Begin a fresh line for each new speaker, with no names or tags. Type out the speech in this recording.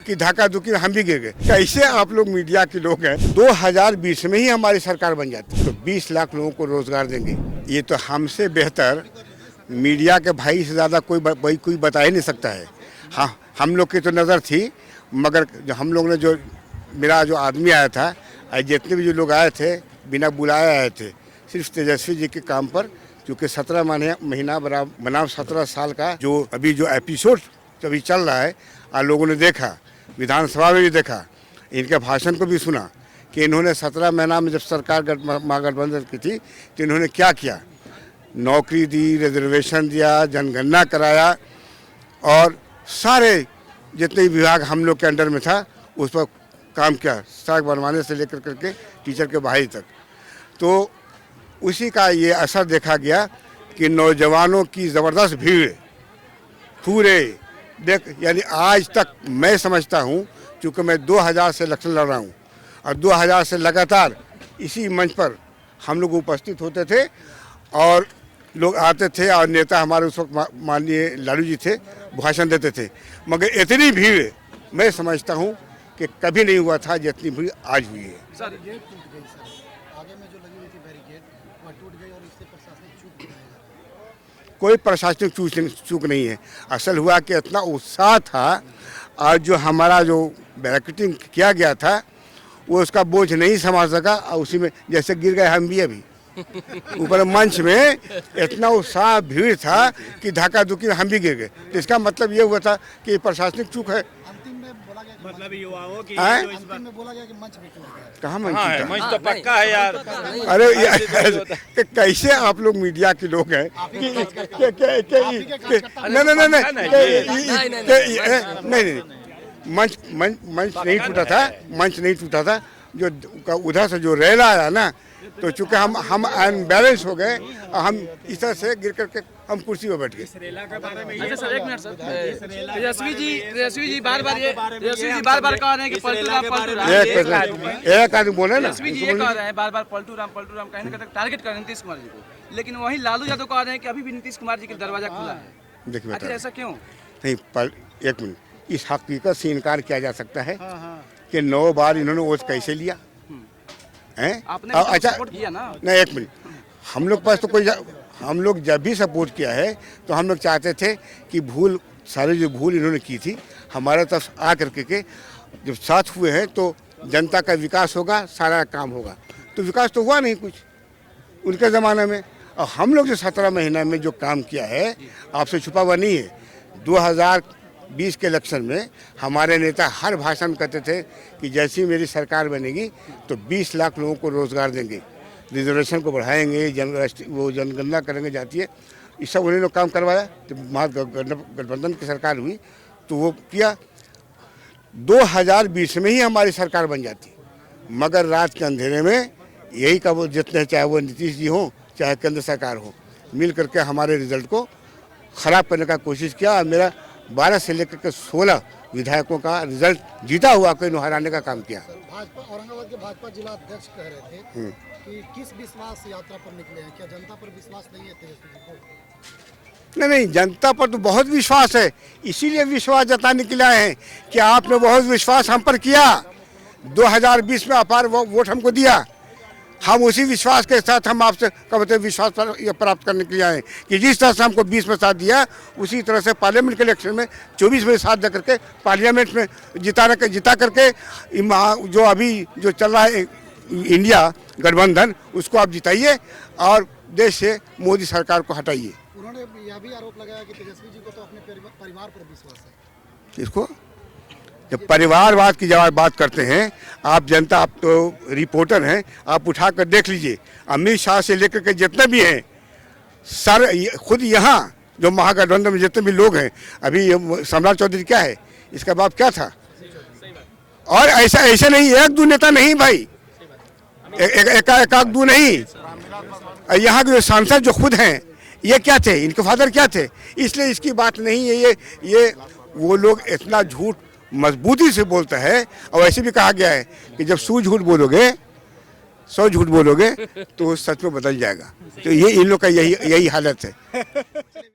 कि धक्का धुकी हम भी गिर गए। कैसे आप लोग मीडिया के लोग हैं, 2020 में ही हमारी सरकार बन जाती तो 20 लाख लोगों को रोजगार देंगे। ये तो हमसे बेहतर मीडिया के भाई से ज़्यादा कोई बता ही नहीं सकता है। हाँ, हम लोग की तो नज़र थी, मगर जो हम लोग ने जो मेरा जो आदमी आया था, जितने भी जो लोग आए थे बिना बुलाए आए थे, सिर्फ तेजस्वी जी के काम पर, क्योंकि 17 महीना बनाम 17 साल का जो अभी जो एपिसोड अभी चल रहा है, आप लोगों ने देखा, विधानसभा में भी देखा, इनके भाषण को भी सुना कि इन्होंने 17 महीना में जब सरकार महागठबंधन की थी तो इन्होंने क्या किया। नौकरी दी, रिजर्वेशन दिया, जनगणना कराया और सारे जितने विभाग हम लोग के अंडर में था उस पर काम किया, सड़क बनवाने से लेकर करके टीचर के बहाली तक। तो उसी का ये असर देखा गया कि नौजवानों की ज़बरदस्त भीड़ पूरे यानी आज तक मैं समझता हूँ, क्योंकि मैं 2000 से इलेक्शन लड़ रहा हूँ और 2000 से लगातार इसी मंच पर हम लोग उपस्थित होते थे और लोग आते थे और नेता हमारे उस वक्त माननीय लालू जी थे, भाषण देते थे, मगर इतनी भीड़ मैं समझता हूँ कि कभी नहीं हुआ था जितनी भीड़ आज हुई है।
सर ये टूट गई, सर आगे में जो लगी हुई थी बैरिकेड वह टूट गई और इससे प्रशासनिक चूक।
कोई प्रशासनिक चूक नहीं है। असल हुआ कि इतना उत्साह था और जो हमारा जो बैरिकेडिंग किया गया था वो उसका बोझ नहीं संभाल सका और उसी में जैसे गिर गए हम भी अभी ऊपर मंच में इतना उत्साह भीड़ था कि धक्का धुकी हम भी गिर गए। तो इसका मतलब ये हुआ था कि प्रशासनिक चूक है।
अंतिम में बोला गया कि
मतलब युवाओं की
अंतिम में बोला गया कि मंच भी टूट गया।
कहाँ मंच टूटा?
मंच तो पक्का है यार।
अरे कैसे आप लोग मीडिया के लोग हैं नहीं, मंच नहीं टूटा था, मंच नहीं टूटा था। जो उधर से जो रेल आया ना, तो चूंकि हम अनबैलेंस हो गए और हम इस तरह से गिर करके हम कुर्सी पर बैठ गए।
अच्छा सर, एक मिनट सर, तेजस्वी जी बार बार कह रहे हैं कि पलटू राम
एक आदमी बोले ना,
तेजस्वी जी ये कह रहे हैं बार पलटू राम कहीं ना कहीं टारगेट कर रहे हैं नीतीश कुमार जी को, लेकिन वहीं लालू यादव कह रहे हैं कि अभी भी नीतीश कुमार जी का दरवाजा खुला है।
देखिए
आखिर ऐसा क्यों?
नहीं, एक मिनट, इस हकीकत से इनकार किया जा सकता है कि 9 बार इन्होंने वोट कैसे लिया हैं?
आपने
अच्छा
सपोर्ट किया ना?
नहीं, एक मिनट, हम लोग पास तो कोई, हम लोग जब भी सपोर्ट किया है तो हम लोग चाहते थे कि सारी जो भूल इन्होंने की थी हमारे तरफ आ करके के जब साथ हुए हैं तो जनता का विकास होगा, सारा काम होगा। तो विकास तो हुआ नहीं कुछ उनके ज़माने में। और हम लोग जो 17 महीना में जो काम किया है आपसे छुपा हुआ नहीं है। 2020 के इलेक्शन में हमारे नेता हर भाषण करते थे कि जैसी मेरी सरकार बनेगी तो 20 लाख लोगों को रोज़गार देंगे, रिजर्वेशन को बढ़ाएंगे, वो जनगणना करेंगे जाती है। इस सब उन्होंने काम करवाया। तो महागठबंधन की सरकार हुई तो वो किया। 2020 में ही हमारी सरकार बन जाती, मगर रात के अंधेरे में यही का वो जितने, चाहे वो नीतीश जी हों चाहे केंद्र सरकार हो, मिल करके हमारे रिजल्ट को ख़राब करने का कोशिश किया। और मेरा 12 से लेकर के 16 विधायकों का रिजल्ट जीता हुआ को हराने का काम किया।
भाजपा औरंगाबाद के भाजपा जिला अध्यक्ष कह रहे थे कि किस विश्वास यात्रा पर निकले हैं, क्या जनता पर विश्वास नहीं है तेजस्वी जी को?
नहीं, जनता पर तो बहुत विश्वास है, इसीलिए विश्वास जताने के लिए आए हैं कि आपने बहुत विश्वास हम पर किया। 2020 में अपार वोट हमको दिया, हम उसी विश्वास के साथ हम आपसे कब विश्वास प्राप्त करने के लिए आए कि जिस तरह से हमको 20 में साथ दिया उसी तरह से पार्लियामेंट के इलेक्शन में 24 में साथ दे करके पार्लियामेंट में जिता करके जो अभी जो चल रहा है इंडिया गठबंधन, उसको आप जिताइए और देश से मोदी सरकार को हटाइए।
उन्होंने यह भी आरोप लगाया कि तेजस्वी जी को तो अपने परिवार पर विश्वास है।
इसको जब परिवारवाद की जब बात करते हैं आप, जनता, आप तो रिपोर्टर हैं, आप उठा कर देख लीजिए, अमित शाह से लेकर के जितने भी हैं सर, खुद यहाँ जो महागठबंधन में जितने भी लोग हैं, अभी सम्राट चौधरी क्या है, इसका बाप क्या था? और ऐसा नहीं, एक दो नेता नहीं भाई, एक दो नहीं, यहाँ के जो सांसद जो खुद हैं ये क्या थे, इनके फादर क्या थे? इसलिए इसकी बात नहीं है। ये वो लोग इतना झूठ मजबूती से बोलता है। और ऐसे भी कहा गया है कि जब 100 झूठ बोलोगे 100 झूठ बोलोगे तो सच में बदल जाएगा। तो ये इन लोग का यही हालत है।